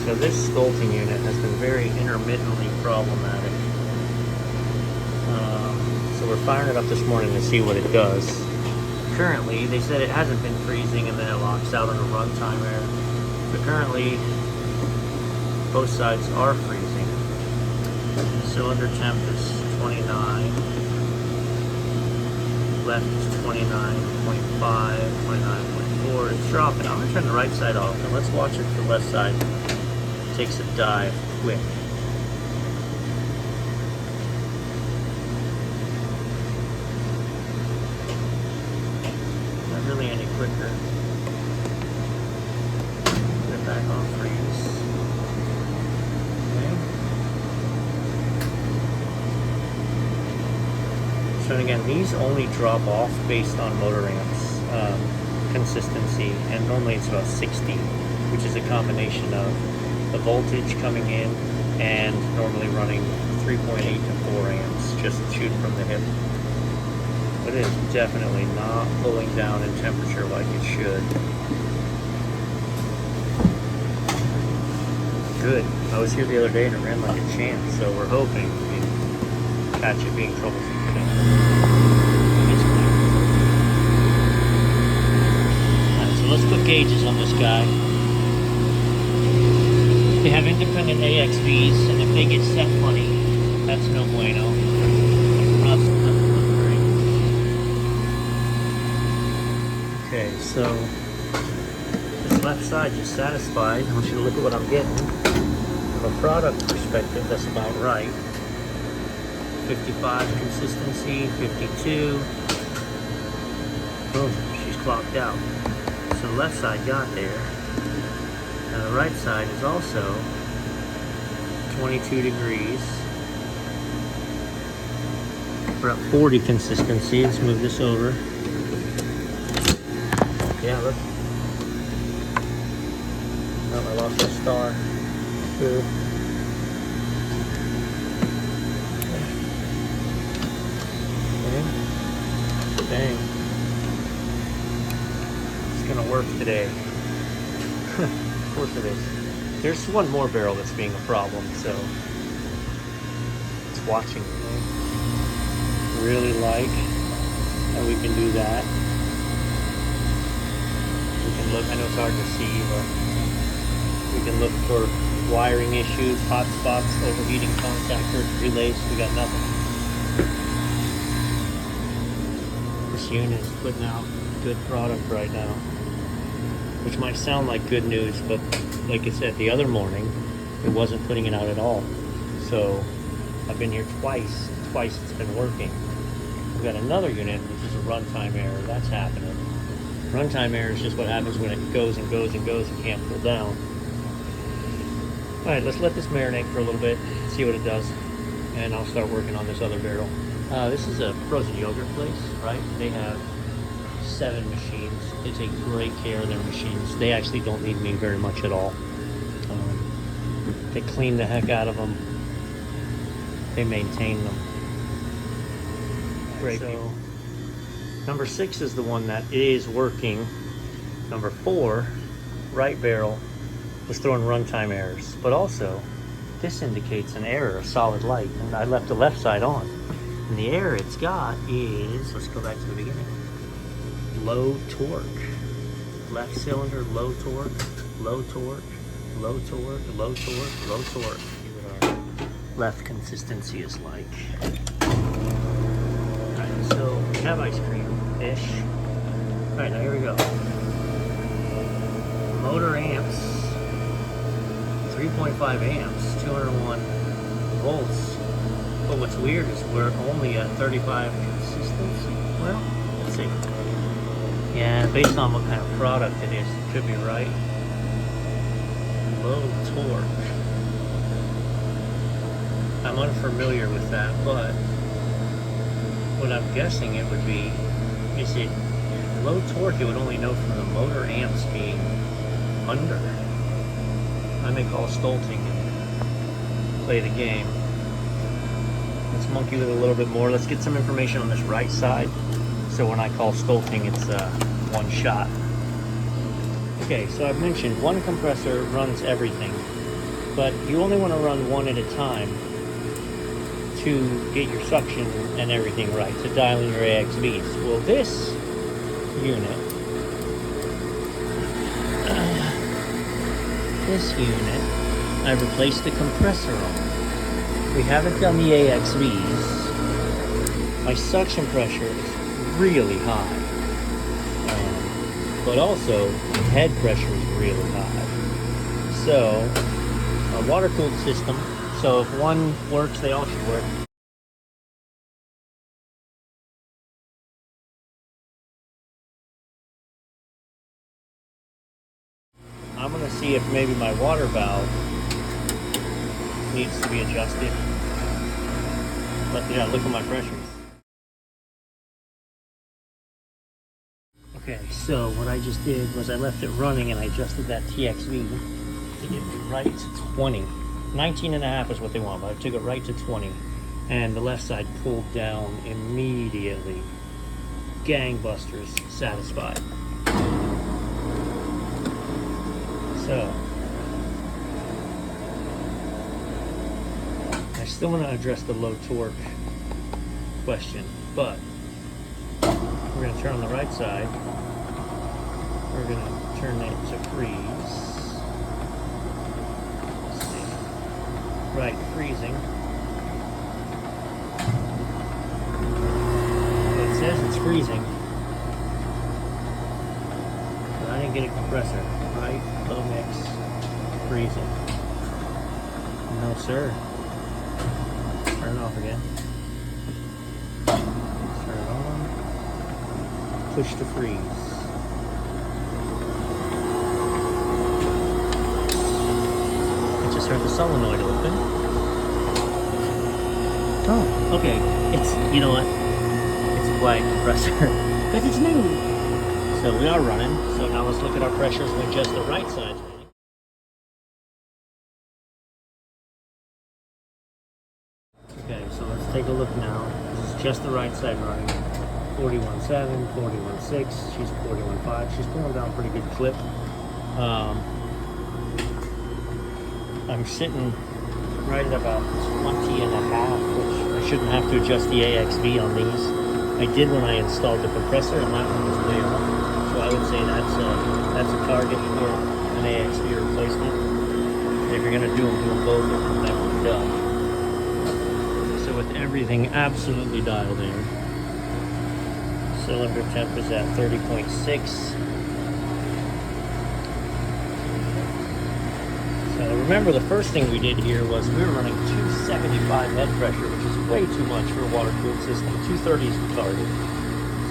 So this Stoelting unit has been very intermittently problematic. So we're firing it up this morning to see what it does. Currently, they said it hasn't been freezing and then it locks out on a runtime error. But currently, both sides are freezing. Cylinder temp is 29. Left is 29.5, 29.4. It's dropping. I'm going to turn the right side off and let's watch if the left side takes a dive quick. Not really any quicker. Put it back on freeze. Okay. So again, these only drop off based on motor amps consistency, and normally it's about 60, which is a combination of the voltage coming in and normally running 3.8 to 4 amps, just shooting from the hip. But it is definitely not pulling down in temperature like it should. Good. I was here the other day and it ran like a champ, so we're hoping we can catch it being troubleshooted. Alright, so let's put gauges on this guy. They have independent AXVs, and if they get set funny, that's no bueno. Okay, so this left side is satisfied. I want you to look at what I'm getting. From a product perspective, that's about right. 55 consistency, 52. Boom, she's clocked out. So the left side got there. Now the right side is also 22 degrees. We're at 40 consistency. Let's move this over. Yeah, look. Oh, I lost my star. Good. Okay. Dang. It's gonna work today. Of course it is. There's one more barrel that's being a problem, so it's watching me. Really like how we can do that. We can look, I know it's hard to see, but we can look for wiring issues, hot spots, overheating contactor, relays. We got nothing. This unit is putting out good product right now, which might sound like good news, but like I said, the other morning, it wasn't putting it out at all. So I've been here twice it's been working. We've got another unit, which is a runtime error. That's happening. Runtime error is just what happens when it goes and goes and goes and can't pull down. All right, let's let this marinate for a little bit, see what it does, and I'll start working on this other barrel. This is a frozen yogurt place, right? They have 7 machines. They take great care of their machines. They actually don't need me very much at all. They clean the heck out of them. They maintain them. Great. So, number 6 is the one that is working. Number 4, right barrel, was throwing runtime errors. But also, this indicates an error of solid light. And I left the left side on. And the error it's got is, let's go back to the beginning. Low torque. Left cylinder, low torque, low torque, low torque, low torque, low torque. See what our left consistency is like. Alright, so we have ice cream-ish. Alright, now here we go. Motor amps, 3.5 amps, 201 volts. But what's weird is we're only at 35 consistency. Well, let's see. Yeah, based on what kind of product it is, it could be right. Low torque. I'm unfamiliar with that, but what I'm guessing it would be, is it low torque? It would only know from the motor amps being under. I may call Stoelting and play the game. Let's monkey with it a little bit more. Let's get some information on this right side. So when I call Stoelting, it's one shot. Okay, so I've mentioned one compressor runs everything. but you only want to run one at a time to get your suction and everything right, to dial in your AXVs. Well, this unit, I replaced the compressor on. We haven't done the AXVs. My suction pressure is really high, but also the head pressure is really high. So, a water-cooled system, so if one works, they all should work. I'm gonna see if maybe my water valve needs to be adjusted. But yeah, look at my pressures. Okay, so what I just did was I left it running and I adjusted that TXV to get me right to 20. 19.5 is what they want, but I took it right to 20. And the left side pulled down immediately. Gangbusters, satisfied. So, I still want to address the low torque question, but we're going to turn on the right side. We're going to turn it to freeze. Let's see. Right, freezing. It says it's freezing, but I didn't get a compressor. Right, low mix, freezing. No, sir. Turn it off again. Turn it on. Push to freeze. I just heard the solenoid open. Oh, okay. It's, you know what? It's a quiet compressor. Because it's new. So we are running. So now let's look at our pressures when just the right side's running. Okay, so let's take a look now. This is just the right side running. 41.7, 41.6, she's 41.5. She's pulling down a pretty good clip. I'm sitting right at about 20.5, which I shouldn't have to adjust the AXV on these. I did when I installed the compressor, and that one was way off. So I would say that's a target for an AXV replacement. If you're gonna do them both or them never done. So with everything absolutely dialed in, cylinder temp is at 30.6. So remember, the first thing we did here was we were running 275 head pressure, which is way too much for a water-cooled system. 230 is the target.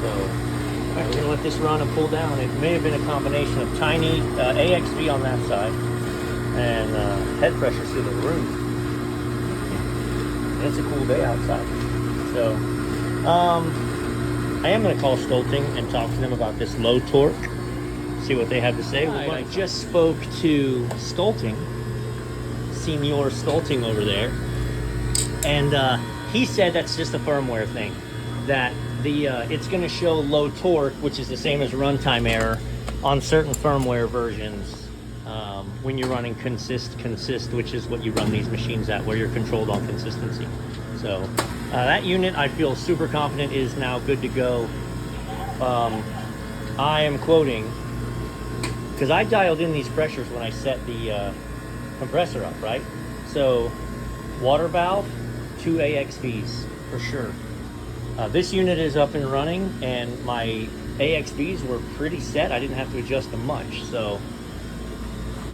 So, all right, we're gonna let this run and pull down. It may have been a combination of tiny AXV on that side and head pressure through the roof. It's a cool day outside. So, I am gonna call Stoelting and talk to them about this low torque. See what they have to say. I just spoke to Stoelting, Senior Stoelting over there, and he said that's just a firmware thing. That it's going to show low torque, which is the same as runtime error on certain firmware versions when you're running consist, which is what you run these machines at, where you're controlled on consistency. So that unit, I feel super confident, is now good to go. I am quoting, because I dialed in these pressures when I set the compressor up, right? So water valve, 2 AXVs for sure. This unit is up and running, and my AXVs were pretty set. I didn't have to adjust them much. So